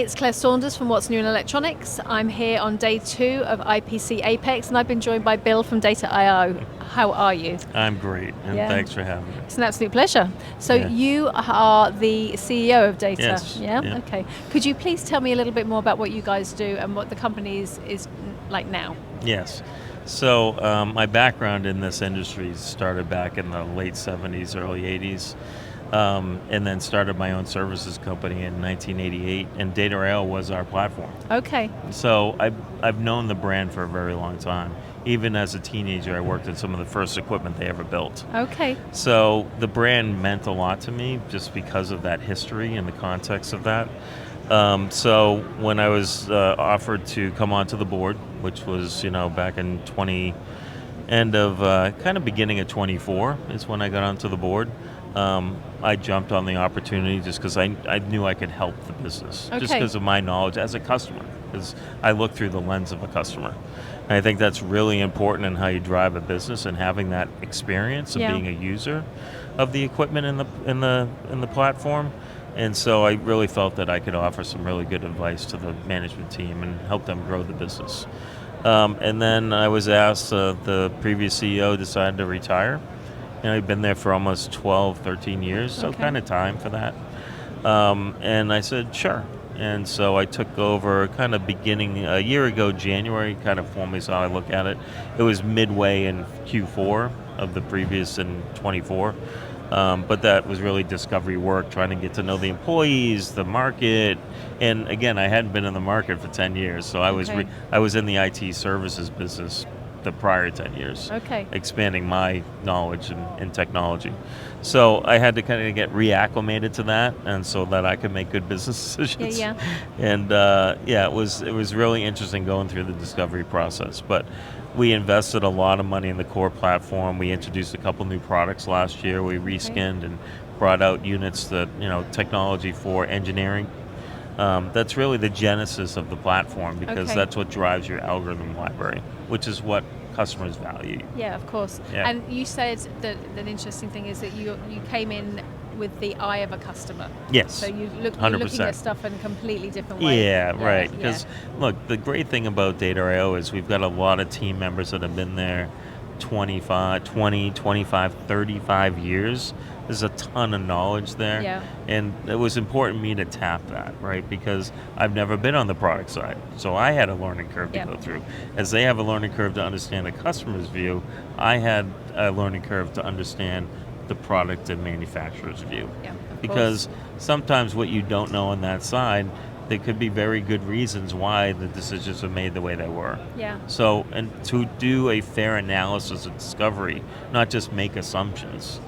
it's Claire Saunders from What's New in Electronics. I'm here on day 2 of IPC Apex, and I've been joined by Bill from Data IO. How are you? I'm great, and thanks for having me. It's an absolute pleasure. So you are the CEO of Data. Yes. Yeah? Okay. Could you please tell me a little bit more about what you guys do and what the company is like now? Yes. So my background in this industry started back in the late 70s, early 80s. And then started my own services company in 1988, and Data IO was our platform. Okay. So I've known the brand for a very long time. Even as a teenager, I worked in some of the first equipment they ever built. Okay. So the brand meant a lot to me just because of that history and the context of that. So when I was offered to come onto the board, which was back in beginning of 24 is when I got onto the board. I jumped on the opportunity just because I knew I could help the business, just because of my knowledge as a customer, because I look through the lens of a customer. And I think that's really important in how you drive a business, and having that experience of being a user of the equipment in the platform. And so I really felt that I could offer some really good advice to the management team and help them grow the business. And then I was asked, the previous CEO decided to retire. I've been there for almost 12, 13 years, so kind of time for that. And I said, sure. And so I took over kind of beginning a year ago, January, kind of formally how I look at it. It was midway in Q4 of the previous in 24. But that was really discovery work, trying to get to know the employees, the market. And again, I hadn't been in the market for 10 years, so I was in the IT services business the prior 10 years, expanding my knowledge in technology. So I had to kind of get reacclimated to that, and so that I could make good business decisions. And it was really interesting going through the discovery process. But we invested a lot of money in the core platform. We introduced a couple new products last year. We reskinned and brought out units that, technology for engineering. That's really the genesis of the platform, because that's what drives your algorithm library, which is what customers value. Yeah, of course. Yeah. And you said that an interesting thing is that you came in with the eye of a customer. Yes. So you're 100%. looking at stuff in a completely different way. Yeah, right. Because look, the great thing about Data IO is we've got a lot of team members that have been there 25, 35 years. There's a ton of knowledge there. Yeah. And it was important to me to tap that, right? Because I've never been on the product side. So I had a learning curve to go through. As they have a learning curve to understand the customer's view, I had a learning curve to understand the product and manufacturer's view. Yeah, because sometimes what you don't know on that side, there could be very good reasons why the decisions were made the way they were. Yeah. So, and to do a fair analysis and discovery, not just make assumptions,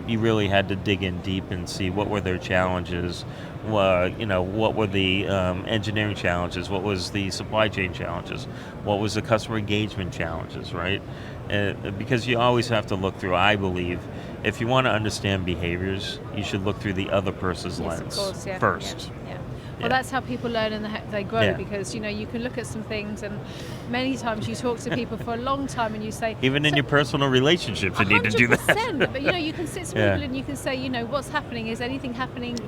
you really had to dig in deep and see what were their challenges, what were the engineering challenges, what was the supply chain challenges, what was the customer engagement challenges, right? Because you always have to look through, I believe, if you want to understand behaviors, you should look through the other person's lens first. Well, that's how people learn and they grow, because you can look at some things, and many times you talk to people for a long time and you say, even in your personal relationships, you need to do that. 100%. But you can sit to people and you can say, what's happening? Is anything happening?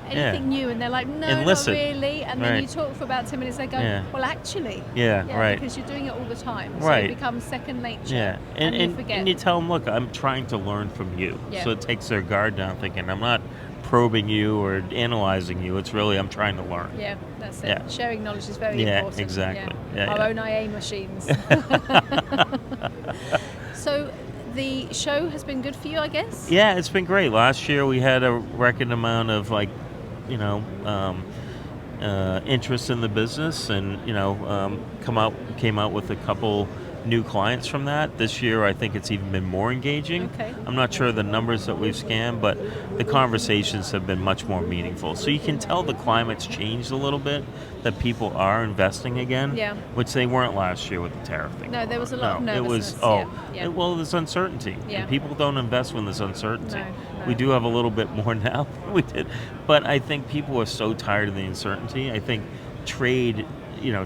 Anything new? And they're like, no, not really. And then you talk for about 10 minutes. They go, well, actually, because you're doing it all the time, so it becomes second nature. Yeah, and you forget. And you tell them, look, I'm trying to learn from you. So it takes their guard down, thinking I'm not probing you or analyzing you. It's really, I'm trying to learn. Yeah, that's it. Sharing knowledge is very important. Exactly. Our own IA machines. So the show has been good for you, I guess? Yeah, it's been great. Last year we had a record amount of interest in the business, and came out with a couple new clients from that. This year I think it's even been more engaging. I'm not sure the numbers that we've scanned, but the conversations have been much more meaningful. So you can tell the climate's changed a little bit, that people are investing again, which they weren't last year with the tariff thing. No, there was a lot of nervousness. Well, there's uncertainty. And people don't invest when there's uncertainty. No. We do have a little bit more now than we did. But I think people are so tired of the uncertainty. I think trade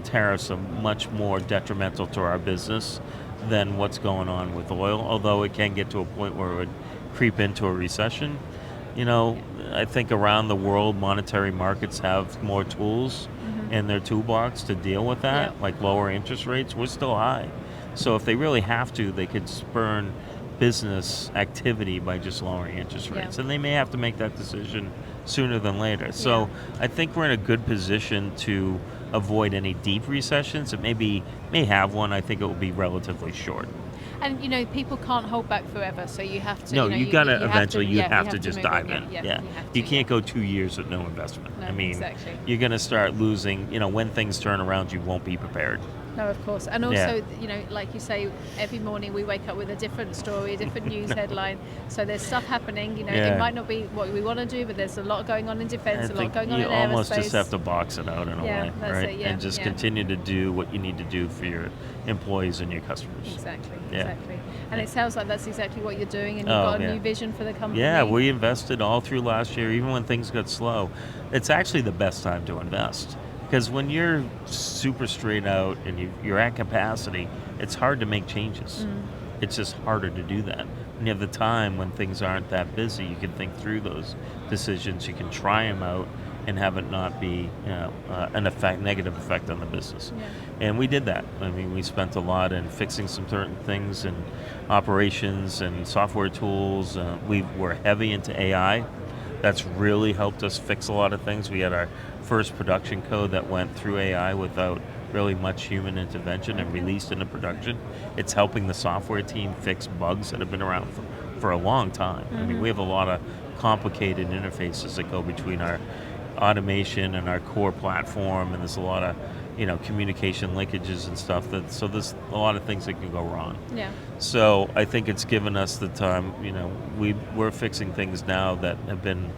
tariffs are much more detrimental to our business than what's going on with oil, although it can get to a point where it would creep into a recession. I think around the world, monetary markets have more tools in their toolbox to deal with that, like lower interest rates. We're still high. So if they really have to, they could spurn business activity by just lowering interest rates. And they may have to make that decision sooner than later. So I think we're in a good position to avoid any deep recessions. It may have one. I think it will be relatively short. And people can't hold back forever, so you have to. No, you got to eventually. You have to just dive in. Yeah, you can't go 2 years with no investment. No, I mean, exactly. You're going to start losing. When things turn around, you won't be prepared. No, of course. And also, like you say, every morning we wake up with a different story, a different news headline. So there's stuff happening. It might not be what we want to do, but there's a lot going on in defense, a lot going on in aerospace. You almost just have to box it out in a way, that's right? it, and just continue to do what you need to do for your employees and your customers. Exactly. And it sounds like that's exactly what you're doing, and you've got a new vision for the company. Yeah, we invested all through last year, even when things got slow. It's actually the best time to invest. Because when you're super straight out and you're at capacity, it's hard to make changes. It's just harder to do that. When you have the time when things aren't that busy, you can think through those decisions. You can try them out and have it not be an negative effect on the business. And we did that. I mean, we spent a lot in fixing some certain things and operations and software tools. We were heavy into AI. That's really helped us fix a lot of things. We had our first production code that went through AI without really much human intervention and released into production. It's helping the software team fix bugs that have been around for a long time. I mean, we have a lot of complicated interfaces that go between our automation and our core platform, and there's a lot of communication linkages and stuff. So there's a lot of things that can go wrong. So I think it's given us the time. We're fixing things now that have been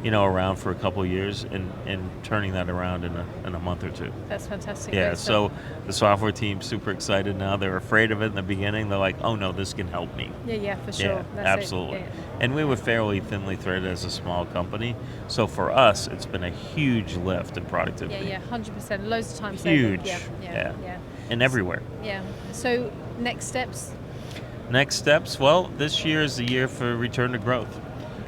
around for a couple of years and turning that around in a month or two. That's fantastic. Yeah, so the software team's super excited now. They're afraid of it in the beginning. They're like, oh no, this can help me. Yeah, for sure. Yeah, that's absolutely. It. And we were fairly thinly threaded as a small company. So for us, it's been a huge lift in productivity. Yeah, 100%. Loads of time saving. Huge. Yeah. And everywhere. Yeah. So next steps? Well, this year is the year for return to growth.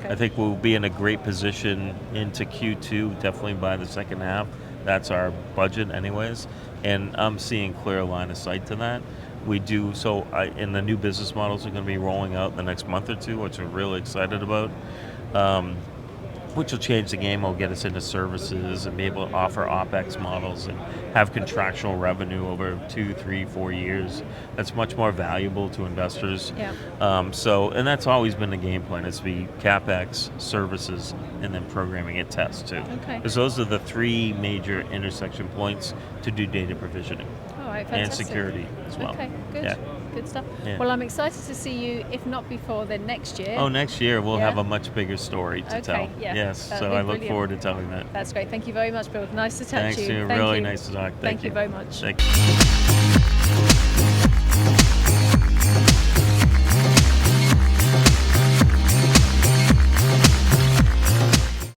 I think we'll be in a great position into Q2, definitely by the second half. That's our budget anyways. And I'm seeing clear line of sight to that. We do, and the new business models are going to be rolling out in the next month or two, which we're really excited about. Which will change the game. Will get us into services and be able to offer OpEx models and have contractual revenue over 2, 3, 4 years. That's much more valuable to investors. And that's always been the game plan. It's to be CapEx, services, and then programming and test too. Because those are the three major intersection points to do data provisioning. All right, and security as well. Okay, good. Good stuff. Yeah. Well, I'm excited to see you, if not before, then next year. Oh, next year we'll have a much bigger story to tell. Yeah. Yes, so I look forward to telling that. That's great. Thank you very much, Bill. Nice to touch you. Thanks, really nice to talk. Thank you very much. Thank you.